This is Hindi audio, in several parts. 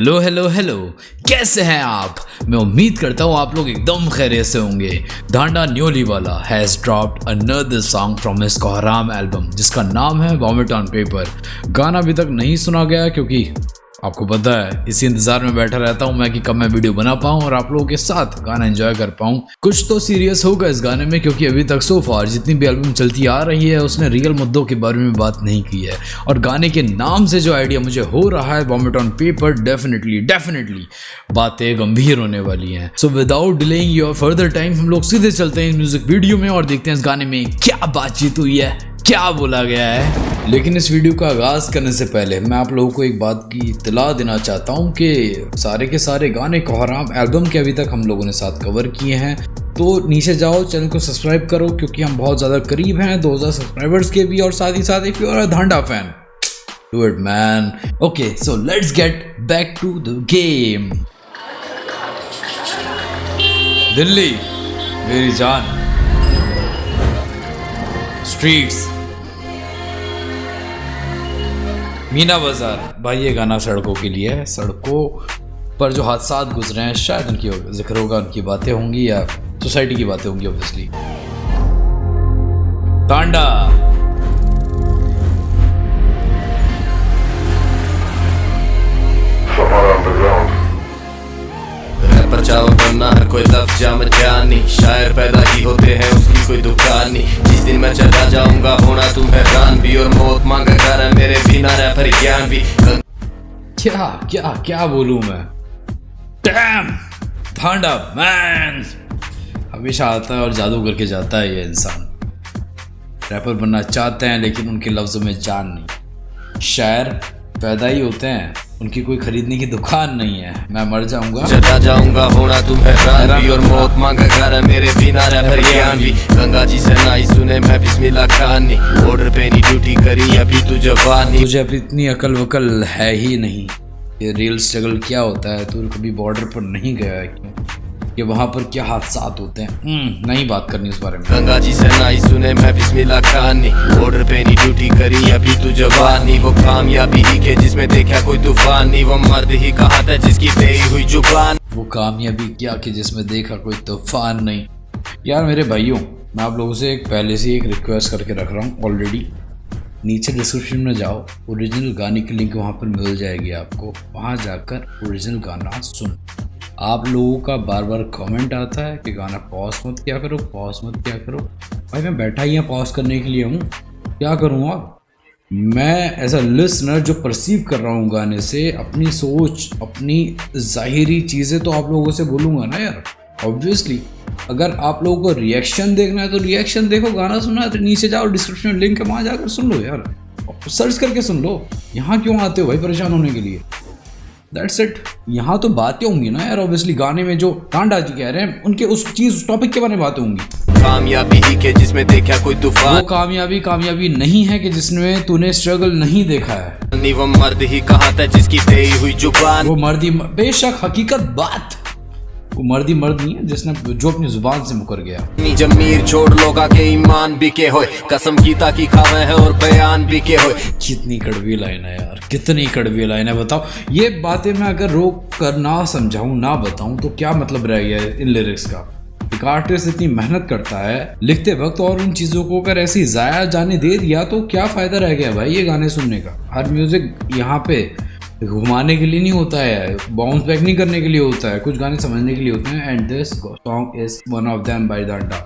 हेलो हेलो हेलो, कैसे हैं आप? मैं उम्मीद करता हूँ आप लोग एकदम खैरियत से होंगे। धांडा न्योली वाला has dropped another song from his कोहराम एल्बम जिसका नाम है वॉमिट ऑन पेपर। गाना अभी तक नहीं सुना गया क्योंकि आपको पता है इसी इंतजार में बैठा रहता हूँ मैं कि कब मैं वीडियो बना पाऊँ और आप लोगों के साथ गाना एंजॉय कर पाऊँ। कुछ तो सीरियस होगा इस गाने में क्योंकि अभी तक सो फार जितनी भी एल्बम चलती आ रही है उसने रियल मुद्दों के बारे में बात नहीं की है। और गाने के नाम से जो आइडिया मुझे हो रहा है वॉमिट ऑन पेपर, डेफिनेटली बातें गंभीर होने वाली हैं। So without delaying your further time हम लोग सीधे चलते हैं इस म्यूजिक वीडियो में और देखते हैं इस गाने में क्या बातचीत हुई है, क्या बोला गया है। लेकिन इस वीडियो का आगाज करने से पहले मैं आप लोगों को एक बात की इत्तला देना चाहता हूँ कि सारे के सारे गाने कोहराम एल्बम के अभी तक हम लोगों ने साथ कवर किए हैं। तो नीचे जाओ, चैनल को सब्सक्राइब करो क्योंकि हम बहुत ज़्यादा करीब हैं 2000 सब्सक्राइबर्स के भी। और साथ ही साथ if you are a Dhanda fan, do it man. Okay, so let's get back to the game. Delhi मेरी जान, स्ट्रीट्स, मीना बाजार। भाई ये गाना सड़कों के लिए है। सड़कों पर जो हादसा गुजरे हैं शायद उनकी जिक्र होगा, उनकी बातें होंगी या सोसाइटी की बातें होंगी ऑब्वियसली। टांडा चाव बनना हर कोई लफ्ज़ जाम जानी, शायर पैदा ही होते हैं उसकी कोई दुकान नहीं। जिस दिन मैं चला जाऊंगा होना तुम हैरान भी, और मौत मांगा कर मेरे बिना रैपर ज्ञान भी। क्या क्या क्या बोलूं मैं। डैम धांडा मैन हमेशा आता है और जादू करके जाता है। ये इंसान रैपर बनना चाहते हैं लेकिन उनके लफ्जों में जान नहीं। शायर पैदा ही होते हैं, उनकी कोई खरीदने की दुकान नहीं है। मैं मर जाऊंगा चला जाऊंगा होना तुम हैरान भी, और मौत मांगा कर मेरे बिना रैपर ज्ञान भी। गंगा जी से ना ही सुने मैं बिस्मिल्लाह खान नहीं, बॉर्डर पे नहीं ड्यूटी करी अभी तू जवान। तुझे अभी इतनी अकल वकल है ही नहीं। ये रियल स्ट्रगल क्या होता है, तू कभी बॉर्डर पर नहीं गया है क्यों, कि वहाँ पर क्या हादसात होते हैं। नहीं बात करनी उस बारे में। गंगा जी से ना ही सुने मैं बिस्मिल्लाह खान नहीं, बॉर्डर पे नहीं ड्यूटी करी अभी तू जवान नहीं। वो कामयाबी ही के जिसमें देखा कोई तूफान नहीं, वो मर्द ही कहा था जिसकी तेरी हुई जुबान। वो कामयाबी क्या कि जिसमें देखा कोई तूफान नहीं। यार मेरे भाइयों, मैं आप लोगों से पहले से एक रिक्वेस्ट करके रख रहा हूँ ऑलरेडी। नीचे डिस्क्रिप्शन में जाओ, ओरिजिनल गाने की लिंक वहाँ पर मिल जाएगी आपको। वहाँ जाकर ओरिजिनल गाना सुन। आप लोगों का बार बार कमेंट आता है कि गाना पॉज मत क्या करो, पॉज मत क्या करो। भाई मैं बैठा ही यहाँ पॉज करने के लिए हूँ, क्या करूँ अब। मैं एज अ लिसनर जो परसीव कर रहा हूँ गाने से, अपनी सोच, अपनी ज़ाहिरी चीज़ें तो आप लोगों से बोलूँगा ना यार। ऑब्वियसली अगर आप लोगों को रिएक्शन देखना है तो रिएक्शन देखो, गाना सुनना है तो नीचे जाओ, डिस्क्रिप्शन लिंक है वहाँ जाकर सुन लो यार, सर्च करके सुन लो। यहाँ क्यों आते हो भाई परेशान होने के लिए। That's it. यहाँ तो बातें होंगी ना यार, ऑब्वियसली गाने में जो टांडा जी कह रहे हैं उनके उस चीज उस टॉपिक के बारे में बातें होंगी। कामयाबी ही के जिसमें देखा कोई तूफान, वो कामयाबी नहीं है कि जिसमें तूने स्ट्रगल नहीं देखा है। वो मर्द ही कहा था जिसकी तेरी हुई जुबान। वो मर्दी बेशक हकीकत बात, वो मर्दी मर्द नहीं है जिसने जो अपनी जुबान से मुकर गया। जमीर छोड़ लोगा के ईमान बिके होए, कसम गीता की खावे है और बयान बिके होए। कितनी कड़वी लाइन है यार, कितनी कड़वी लाइन है। बताओ ये बातें मैं अगर रोक कर ना समझाऊं ना बताऊं तो क्या मतलब रह गया इन लिरिक्स का। एक आर्टिस्ट इतनी मेहनत करता है लिखते वक्त और उन चीज़ों को अगर ऐसी ज़ाया जाने दे दिया तो क्या फ़ायदा रह गया भाई ये गाने सुनने का। हर म्यूज़िक यहाँ पे घुमाने के लिए नहीं होता है, बाउंस बैक नहीं करने के लिए होता है, कुछ गाने समझने के लिए होते हैं। And this song is one of them by Dhanda.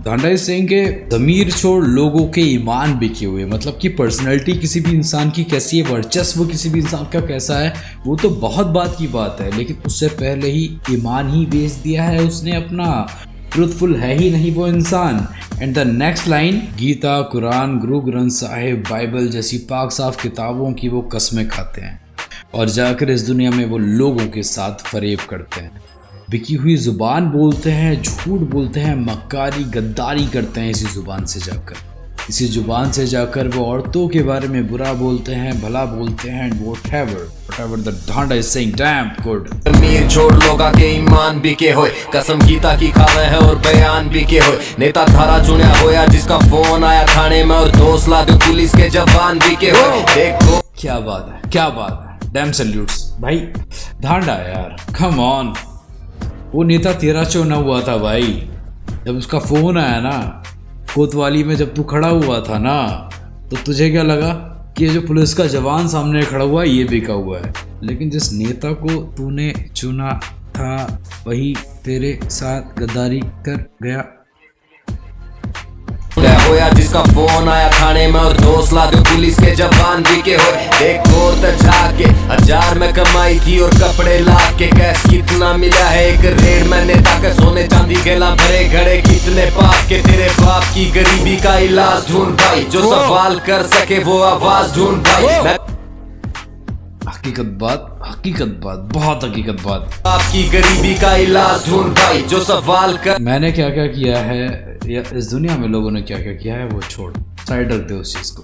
Dhanda is saying के ज़मीर छोड़ लोगों के ईमान बिके हुए, मतलब कि पर्सनैलिटी किसी भी इंसान की कैसी है, वर्चस्व किसी भी इंसान का कैसा है, वो तो बहुत बात की बात है, लेकिन उससे पहले ही ईमान ही बेच दिया है उसने अपना। ट्रूथफुल है ही नहीं वो इंसान। And the next line, Gita, Quran, Guru Granth Sahib, Bible जैसी पाक साफ किताबों की वो कसमें खाते हैं और जाकर इस दुनिया में वो लोगों के साथ फरेब करते हैं। बिकी हुई जुबान बोलते हैं, झूठ बोलते हैं, मक्कारी गद्दारी करते हैं इसी जुबान से जाकर। इसी जुबान से जाकर वो औरतों के बारे में बुरा बोलते हैं, भला बोलते हैं। Whatever the Dhanda is saying, damn good। जमीर छोड़ लोगा के ईमान बिके होए, कसम गीता की खावे है और बयान बिके होए। नेता धारा चुनिया होया जिसका फोन आया थाने में, और 2 लाख पुलिस के जवान बिके होए। देखो क्या बात है, क्या बात है। डैम सैल्यूट्स भाई। धांडा यार, कम ऑन। वो नेता तेरा चुना हुआ था भाई। जब उसका फोन आया ना कोतवाली में, जब तू खड़ा हुआ था ना, तो तुझे क्या लगा कि ये जो पुलिस का जवान सामने खड़ा हुआ है ये बिका हुआ है। लेकिन जिस नेता को तूने चुना था वही तेरे साथ गद्दारी कर गया। होया जिसका फोन आया थाने में और दोस्त ला दो पुलिस के जवान बिके हो। देख गोर जाके 1000 में कमाई थी और कपड़े ला के कैश कितना मिला है एक रेड में। नेता के सोने चांदी गेला भरे घड़े कितने पाप के। तेरे बाप की गरीबी का इलाज ढूंढ भाई, जो सवाल कर सके वो आवाज ढूंढ भाई। हकीकत बात, बहुत हकीकत बात। आपकी गरीबी का इलाज ढूंढ भाई, जो सवाल कर। मैंने क्या क्या किया है या इस दुनिया में लोगों ने क्या क्या किया है वो छोड़, साइड रख दे उस चीज को।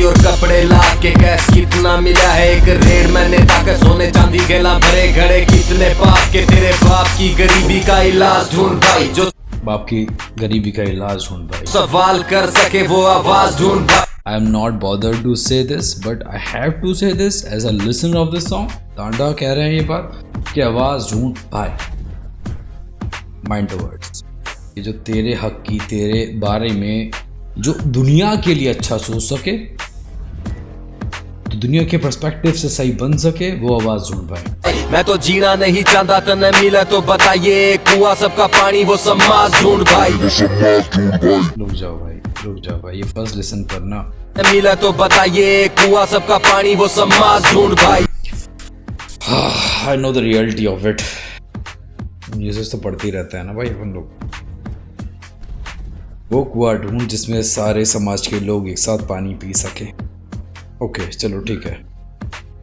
और कपड़े ला के कैश कितना मिला है एक रेड में। नेता के सोने चांदी गेला भरे घड़े कितने पाप के। तेरे बाप की गरीबी का इलाज ढूंढ भाई, जो बाप की गरीबी का इलाज ढूंढ भाई। सवाल कर सके वो आवाज ढूंढ भाई। I am not bothered to say this, but I have to say this as a listener of this song. Tanda कह रहे हैं ये बात कि आवाज ढूंढ भाई। माइंड वर्ड्स, ये जो तेरे हक की, तेरे बारे में जो दुनिया के लिए अच्छा सोच सके, तो दुनिया के पर्सपेक्टिव से सही बन सके, वो आवाज ढूंढ भाई। मैं तो जीना नहीं चाहता तो न मिला तो बताइए, कुआं सबका पानी वो समाज ढूंढ भाई। रुक जाओ भाई, ये फर्स्ट लिसन करना। मिला तो बताइए, कुआं सबका पानी वो समाज ढूंढ भाई। I know the reality of it. News तो पढ़ते ही रहता है ना भाई अपन लोग। वो कुआं ढूंढ जिसमें सारे समाज के लोग एक साथ पानी पी सके। ओके चलो ठीक है,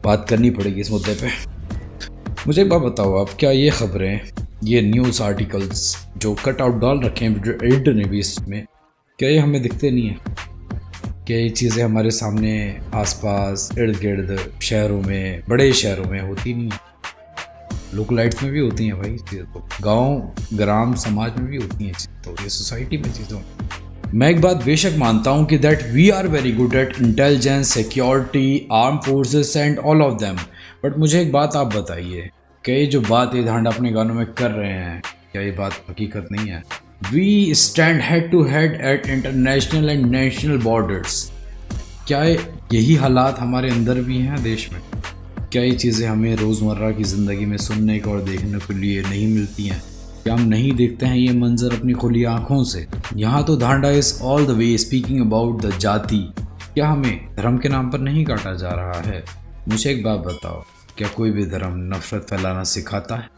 बात करनी पड़ेगी इस मुद्दे पे। मुझे एक बात बताओ आप, क्या ये खबरें, ये न्यूज़ आर्टिकल्स जो कट आउट डाल रखे हैं, जो एडिटर ने भी इसमें, क्या ये हमें दिखते नहीं है? क्या ये चीज़ें हमारे सामने आसपास इर्द गिर्द शहरों में, बड़े शहरों में होती नहीं है? लोकलाइट्स में भी होती हैं भाई चीज़ें, तो गांव ग्राम समाज में भी होती हैं चीज़ें, तो ये सोसाइटी में चीज़ों। मैं एक बात बेशक मानता हूँ कि that we are very good at intelligence, security, arm forces and all of them, but मुझे एक बात आप बताइए, क्या ये जो बात ये धांडा अपने गानों में कर रहे हैं, क्या ये बात हकीकत नहीं है? We stand head to head at international and national borders. क्या यही हालात हमारे अंदर भी हैं देश में? क्या ये चीज़ें हमें रोज़मर्रा की ज़िंदगी में सुनने को और देखने के लिए नहीं मिलती हैं? क्या हम नहीं देखते हैं ये मंजर अपनी खुली आँखों से? यहाँ तो Dhanda is all the way speaking about the jati. क्या हमें धर्म के नाम पर नहीं काटा जा रहा है? मुझे एक बात बताओ, क्या कोई भी धर्म नफरत फैलाना सिखाता है?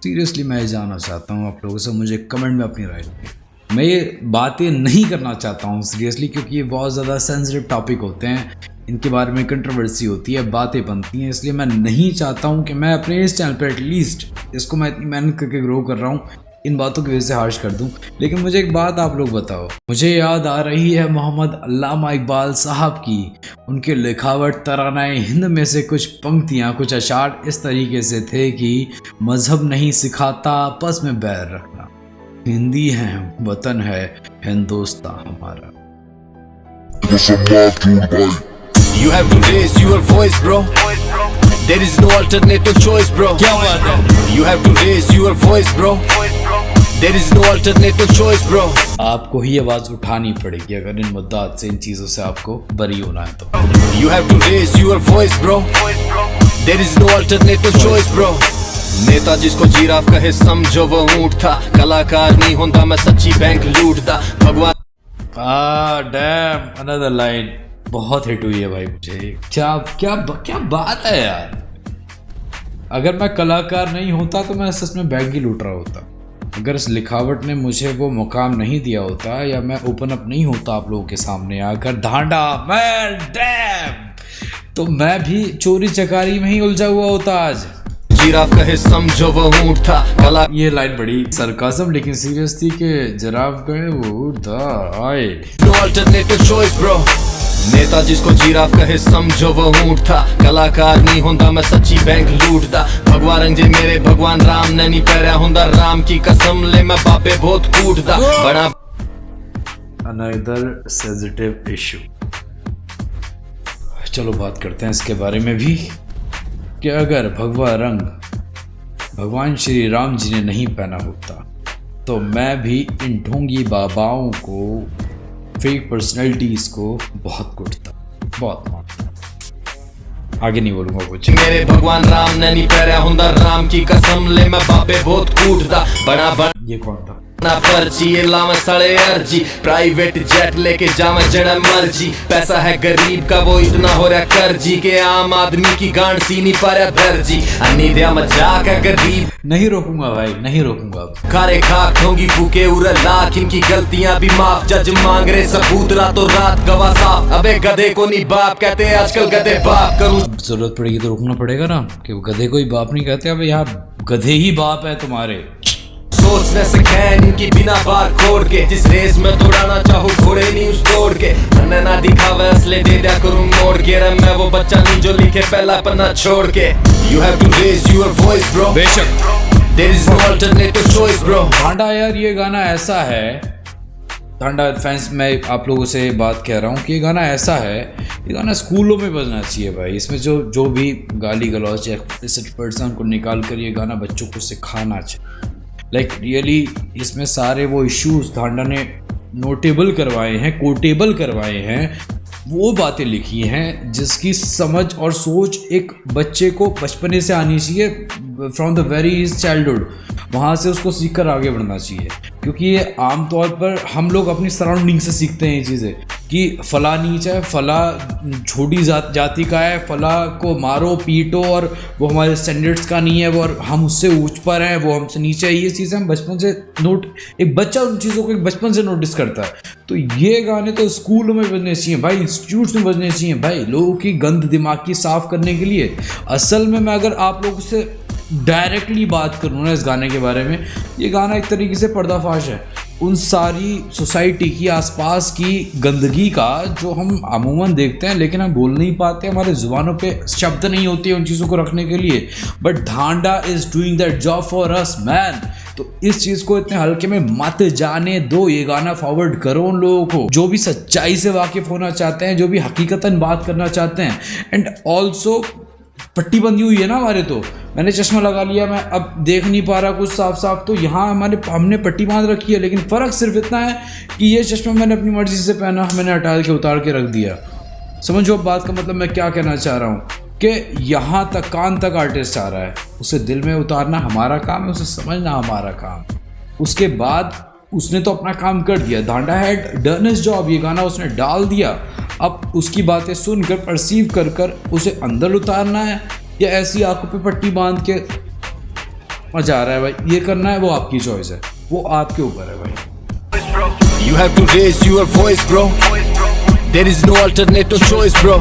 सीरियसली मैं जानना चाहता हूँ आप लोगों से, मुझे कमेंट में अपनी राय दें। मैं ये बातें नहीं करना चाहता हूँ सीरियसली, क्योंकि ये बहुत ज़्यादा सेंसिटिव टॉपिक होते हैं, इनके बारे में कंट्रोवर्सी होती है, बातें बनती हैं, इसलिए मैं नहीं चाहता हूँ कि मैं अपने इस चैनल पर एटलीस्ट इसको मैं इतनी मेहनत करके ग्रो कर रहा हूँ, इन बातों की वजह से हार्श कर दूं। लेकिन मुझे एक बात आप लोग बताओ, मुझे याद आ रही है मोहम्मद अल्लामा इकबाल साहब की, उनके लिखावट तरानाए हिंद में से कुछ पंक्तियाँ, कुछ अशार इस तरीके से थे कि मजहब नहीं सिखाता आपस में बैर रखना, हिंदी है वतन है हिंदुस्तान हमारा। You have to raise your voice bro, there is no alternative choice bro। क्या बात है? You have to raise your voice bro, there is no alternative choice bro। आपको ही आवाज उठानी पड़ेगी अगर इन मुद्दात से, इन चीजों से आपको बरी होना है तो। You have to raise your voice bro, there is no alternative choice bro। नेता जिसको जिराफ कहे समझो वो ऊंट था, कलाकार नहीं होता मैं सच्ची बैंक लूटता, भगवान। डैम अनदर लाइन बहुत हिट हुई है भाई मुझे। क्या क्या क्या बात है यार, अगर मैं कलाकार नहीं होता तो मैं सच में बैंक ही लूट रहा होता। अगर इस लिखावट ने मुझे वो मुकाम नहीं दिया होता, या मैं ओपन अप नहीं होता आप लोगों के सामने आकर धांडा मैं डैम, तो मैं भी चोरी चकारी में ही उलझा हुआ होता आज। जिराफ कहे समझो वो ऊंट था, कला। ये लाइन बड़ी सरकाज़म लेकिन सीरियस थी कि जिराफ कहे वो ऊंट था आए। No alternative choice bro। नेता जिसको जिराफ कहे समझो वो ऊंट था, कलाकार नहीं होता मैं सच्ची बैंक लूटता, भगवान रंजे मेरे भगवान राम ने नहीं पैरा होंदा, राम की कसम ले मैं बापे बहुत कूटदा बड़ा। अनदर सेंसिटिव इशू, चलो बात करते हैं इसके बारे में भी। कि अगर भगवा रंग भगवान श्री राम जी ने नहीं पहना होता तो मैं भी इन ढोंगी बाबाओं को, फेक पर्सनैलिटीज़ को बहुत कुटता, बहुत मारता। आगे नहीं बोलूँगा कुछ। मेरे भगवान राम ने नहीं पैरा हुंदा, राम की कसम ले मैं बाबे बहुत कूटदा। बड़ा ये कौन था? ना पर्ची ये लावा सड़े अर्जी, प्राइवेट जेट लेके जावा जड़ा मर्जी। पैसा है गरीब का वो इतना हो रहा कर्जी के आम आदमी की गांड सी नहीं पा रहा दर्जी। अन्नी दिया मजाक है गरीब, नहीं रोकूंगा भाई, नहीं रोकूंगा। खारे खाक ढोंगी फूके उड़ा लाख, इनकी गलतियां भी माफ। जज मांग रहे सबूत रातों रात गवाह साफ। अबे गधे को नहीं बाप कहते आजकल गधे बाप करूं। जरूरत पड़ेगी तो रोकना पड़ेगा ना, कि गधे को ही बाप नहीं कहते। अब यहाँ गधे ही बाप है तुम्हारे। सोचने से खैन इनकी बिना बार खोड़ के, जिस रेस में दौड़ाना चाहूँ घोड़े नहीं उस तोड़ के। अन्ना ना दिखावे असले दे दिया करूँ मोड़ के। रे मैं वो बच्चा नहीं जो लिखे पहला पन्ना छोड़ के। You have to raise your voice bro, बेशक there is no alternative choice bro। Dhanda यार, ये गाना ऐसा है, धांडा फैंस मैं आप लोगों से बात कह रहा हूँ कि ये गाना ऐसा है, ये गाना स्कूलों में बजना चाहिए भाई। इसमें जो भी गाली गलौज या एक्सप्लिसिट पर्सन को निकाल कर ये गाना बच्चों को सिखाना चाहिए। लाइक रियली इसमें सारे वो इश्यूज धांडा ने नोटेबल करवाए हैं, कोटेबल करवाए हैं, वो बातें लिखी हैं जिसकी समझ और सोच एक बच्चे को बचपने से आनी चाहिए, फ्रॉम द वेरी चाइल्डहुड। वहाँ से उसको सीख कर आगे बढ़ना चाहिए, क्योंकि ये आमतौर पर हम लोग अपनी सराउंडिंग से सीखते हैं ये चीज़ें कि फला नीच है, फला छोटी जाति का है, फला को मारो पीटो और वो हमारे स्टैंडर्ड्स का नहीं है, वो और हम उससे ऊंच पर हैं, वो हमसे नीचे है। ये चीज़ें हम बचपन से एक बच्चा उन चीज़ों को एक बचपन से नोटिस करता है। तो ये गाने तो स्कूलों में बजने चाहिए भाई, इंस्टीट्यूट्स में बजने चाहिए भाई, लोगों की गंद दिमाग की साफ करने के लिए। असल में मैं अगर आप लोगों से डायरेक्टली बात करूँ ना इस गाने के बारे में, ये गाना एक तरीके से पर्दाफाश है उन सारी सोसाइटी की आसपास की गंदगी का जो हम अमूमन देखते हैं, लेकिन हम बोल नहीं पाते, हमारे ज़ुबानों पे शब्द नहीं होते उन चीज़ों को रखने के लिए। But Dhanda is doing that job for us man. तो इस चीज़ को इतने हल्के में मत जाने दो, ये गाना फॉरवर्ड करो उन लोगों को जो भी सच्चाई से वाकिफ़ होना चाहते हैं, जो भी हकीकतन बात करना चाहते हैं। एंड ऑल्सो पट्टी बंधी हुई है ना हमारे, तो मैंने चश्मा लगा लिया, मैं अब देख नहीं पा रहा कुछ साफ साफ, तो यहाँ हमने पट्टी बांध रखी है। लेकिन फ़र्क सिर्फ इतना है कि ये चश्मा मैंने अपनी मर्ज़ी से पहना, मैंने हटा के उतार के रख दिया। समझो बात का मतलब मैं क्या कहना चाह रहा हूँ कि यहाँ तक कान तक आर्टिस्ट आ रहा है, उसे दिल में उतारना हमारा काम है, उसे समझना हमारा काम। उसके बाद उसने तो अपना काम कर दिया, Dhanda had done his job, ये गाना उसने डाल दिया। अब उसकी बातें सुनकर परसीव कर कर उसे अंदर उतारना है या ऐसी आंखों पे पट्टी बांध के मजा आ रहा है भाई, ये करना है वो आपकी चॉइस है, वो आपके ऊपर है भाई। You have to raise your voice bro, there is no alternative choice bro।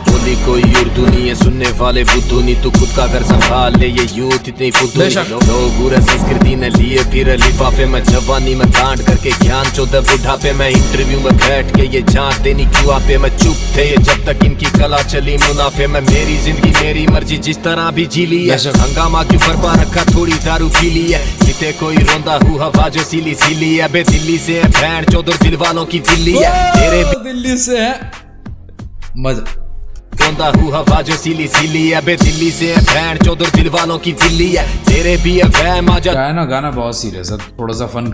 बोली कोई उर्दू नहीं है, सुनने वाले बुद्धू नहीं, तू खुद का घर संभाल ले, ये यूथ इतनी फुद्दू नहीं। लोग पूरा संस्कृति ने लिए फिर लिफाफे में, जवानी में कांड करके ज्ञान 14 बुढ़ापे में। इंटरव्यू में बैठ के ये जांच देनी क्यों आपे में, चुप थे ये जब तक इनकी कला चली मुनाफे में। मेरी जिंदगी मेरी मर्जी जिस तरह भी जी ली है, हंगामा क्यों बरपा रखा, थोड़ी दारू पी ली है। जिते कोई रोंदा हुआ हवा जो सीली सीली है, बे दिल्ली से है भैन चौधर दिल वालों की दिल्ली है, तेरे दिल्ली से है मजा रोंदा हुआ हवा जो सीली सीली है, बे दिल्ली से है भैन चौधर दिल वालों की दिल्ली है, तेरे भी है वहम आजा। क्या है ना, गाना बहुत सीरियस है, थोड़ा सा फन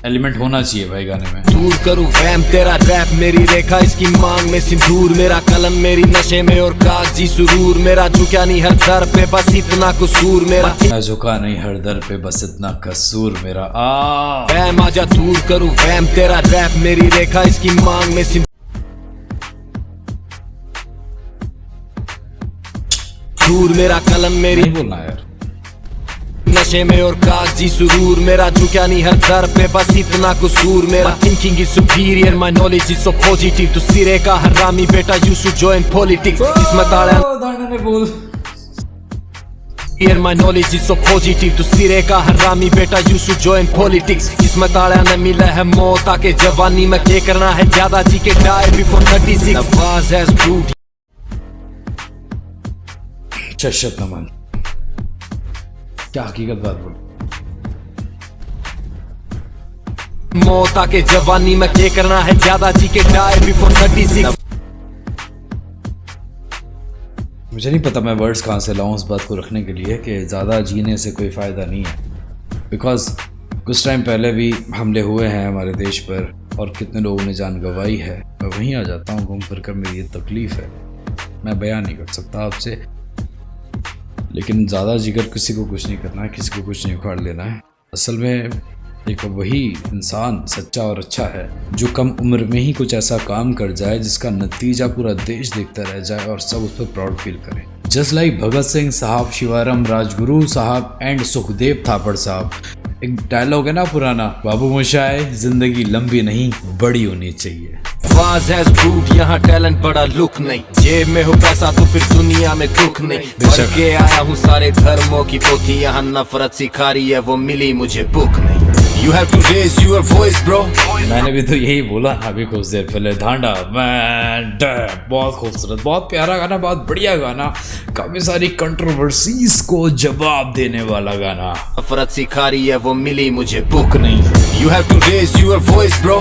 एलिमेंट होना चाहिए भाई गाने में। दूर करूं वहम तेरा रैप मेरी रेखा, इसकी मांग में सिंदूर, मेरा कलम मेरी नशे में और कागजी सुरूर। मेरा झुका नहीं हर दर पे बस इतना कसूर मेरा, मैं झुका नहीं हर दर पे बस इतना कसूर मेरा। वहम आजा दूर करूं वहम तेरा रैप मेरी रेखा, इसकी मांग में सिंदूर, मेरा कलम मेरी नहीं बोलना यार, नशे में और कागजी सुरूर। मेरा झुका नहीं हर दर पे बस इतना कसूर मेरा। Thinking is superior, my knowledge is so positive, तू सिरे का हरामी बेटा यू शुड जॉइन पॉलिटिक्स। किस्मत आड़ा धांडा ने बोल Here my knowledge is so positive, तू सिरे का हरामी बेटा you should join politics। किस्मत आड़ा न मिला है मौत आके जवानी में, क्या करना है ज्यादा जी के die before 36। आवाज has brute, शशत नमन, क्या हकीकत बात बोल। मौत आके जवानी में, क्या करना है ज्यादा जी के die before 36। मुझे नहीं पता मैं वर्ड्स कहाँ से लाऊं उस बात को रखने के लिए कि ज़्यादा जीने से कोई फ़ायदा नहीं है, बिकॉज कुछ टाइम पहले भी हमले हुए हैं हमारे देश पर और कितने लोगों ने जान गंवाई है। मैं वहीं आ जाता हूँ घूम फिर कर, मेरी ये तकलीफ़ है, मैं बयान नहीं कर सकता आपसे। लेकिन ज़्यादा जिगर किसी को कुछ नहीं करना है, किसी को कुछ नहीं उखाड़ लेना है। असल में एक वही इंसान सच्चा और अच्छा है जो कम उम्र में ही कुछ ऐसा काम कर जाए जिसका नतीजा पूरा देश देखता रह जाए और सब उस पर प्राउड फील करें। जस्ट लाइक भगत सिंह साहब, शिवाराम राजगुरु साहब एंड सुखदेव थापड़ साहब। एक डायलॉग है ना पुराना, बाबू मोशाय जिंदगी लंबी नहीं बड़ी होनी चाहिए। आवाज है झूठ, यहाँ टैलेंट बड़ा लुक नहीं, जेब में हो पैसा तो फिर दुनिया में दुख नहीं। पढ़ के आया हूँ सारे धर्मों की पोथी, यहाँ नफरत सिखा रही है वो मिली मुझे बुक नहीं। You have to raise your voice bro। मैंने भी तो यही बोला अभी कुछ देर पहले, धांडा मैन बहुत खूबसूरत, बहुत प्यारा गाना, बहुत बढ़िया गाना, काफी सारी कंट्रोवर्सीज को जवाब देने वाला गाना। नफरत सिखा रही है वो मिली मुझे बुक नहीं। You have to raise your voice bro,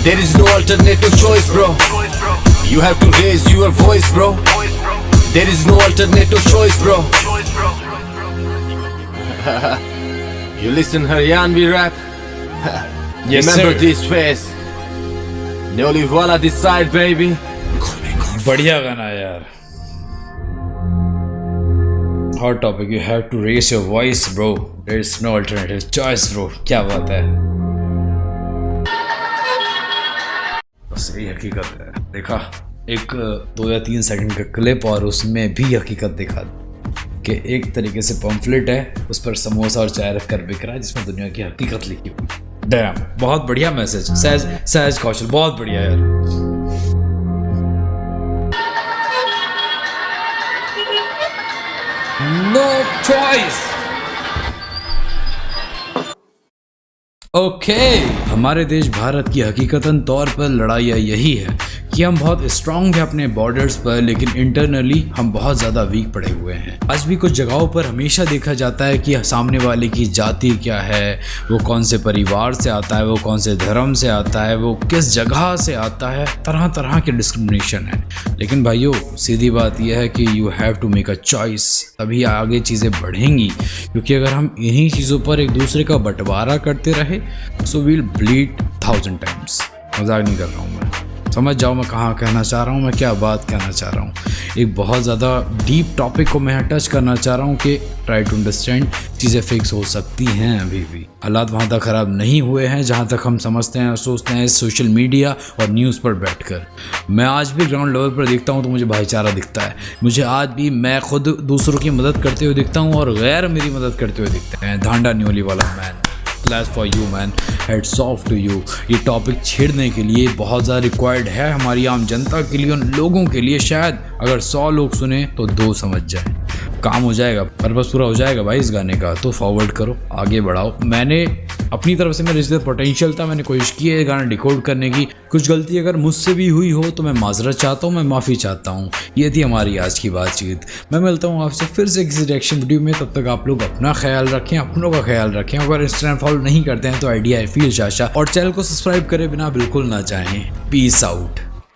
there is no alternative choice bro। You have to raise your voice bro, there is no alternative choice bro। You listen Haryanvi rap? Yes, Remember sir. this face? Neoli wala this side baby। बढ़िया गाना है यार, hot topic. You have to raise your voice bro, there is no alternative choice bro. क्या बात है, बस यही हकीकत है। देखा एक 2 या 3 सेकंड का क्लिप और उसमें भी हकीकत दिखा कि एक तरीके से पम्फलेट है, उस पर समोसा और चाय रख कर बिक रहा है जिसमें दुनिया की हकीकत लिखी हुई। डैम, बहुत बढ़िया मैसेज सहज कौशल, बहुत बढ़िया यार। No choice. ओके, हमारे देश भारत की हकीकतन तौर पर लड़ाइयाँ यही है कि हम बहुत स्ट्रांग हैं अपने बॉर्डर्स पर, लेकिन इंटरनली हम बहुत ज़्यादा वीक पड़े हुए हैं। आज भी कुछ जगहों पर हमेशा देखा जाता है कि सामने वाले की जाति क्या है, वो कौन से परिवार से आता है, वो कौन से धर्म से आता है, वो किस जगह से आता है, तरह तरह के डिस्क्रिमिनेशन है। लेकिन भाइयों सीधी बात यह है कि you have to make a choice, तभी आगे चीज़ें बढ़ेंगी। क्योंकि अगर हम इन्हीं चीज़ों पर एक दूसरे का बंटवारा करते रहे सो वील ब्लीड 1000 टाइम्स। मजाक नहीं कर रहा हूँ मैं, समझ जाओ मैं कहाँ कहना चाह रहा हूँ, मैं क्या बात कहना चाह रहा हूँ। एक बहुत ज़्यादा डीप टॉपिक को मैं टच करना चाह रहा हूँ कि ट्राई टू अंडरस्टैंड, चीज़ें फिक्स हो सकती हैं, अभी भी हालात वहाँ तक ख़राब नहीं हुए हैं जहाँ तक हम समझते हैं और सोचते हैं सोशल मीडिया और न्यूज़ पर बैठकर। मैं आज भी ग्राउंड लेवल पर देखता हूँ तो मुझे भाईचारा दिखता है, मुझे आज भी मैं खुद दूसरों की मदद करते हुए दिखता हूँ और गैर मेरी मदद करते हुए दिखते हैं। Dhanda Nyoliwala man, class for you man, hats off to you. ये टॉपिक छेड़ने के लिए बहुत ज़्यादा रिक्वायर्ड है हमारी आम जनता के लिए, उन लोगों के लिए। शायद अगर 100 लोग सुने तो 2 समझ जाए, काम हो जाएगा, पर्पस पूरा हो जाएगा भाई इस गाने का। तो फॉरवर्ड करो, आगे बढ़ाओ। मैंने अपनी तरफ से, मेरे जितना पोटेंशियल था मैंने कोशिश की है गाना डिकोड करने की। कुछ गलती अगर मुझसे भी हुई हो तो मैं माजरत चाहता हूँ, मैं माफ़ी चाहता हूँ। ये थी हमारी आज की बातचीत। मैं मिलता हूँ आपसे फिर से किसी रिएक्शन वीडियो में, तब तक आप लोग अपना ख्याल रखें, अपनों का ख्याल रखें। अगर इंस्टाग्राम फॉलो नहीं करते हैं तो आइडिया है फील शाशा, और चैनल को सब्सक्राइब करे बिना बिल्कुल ना जाएं। Peace out.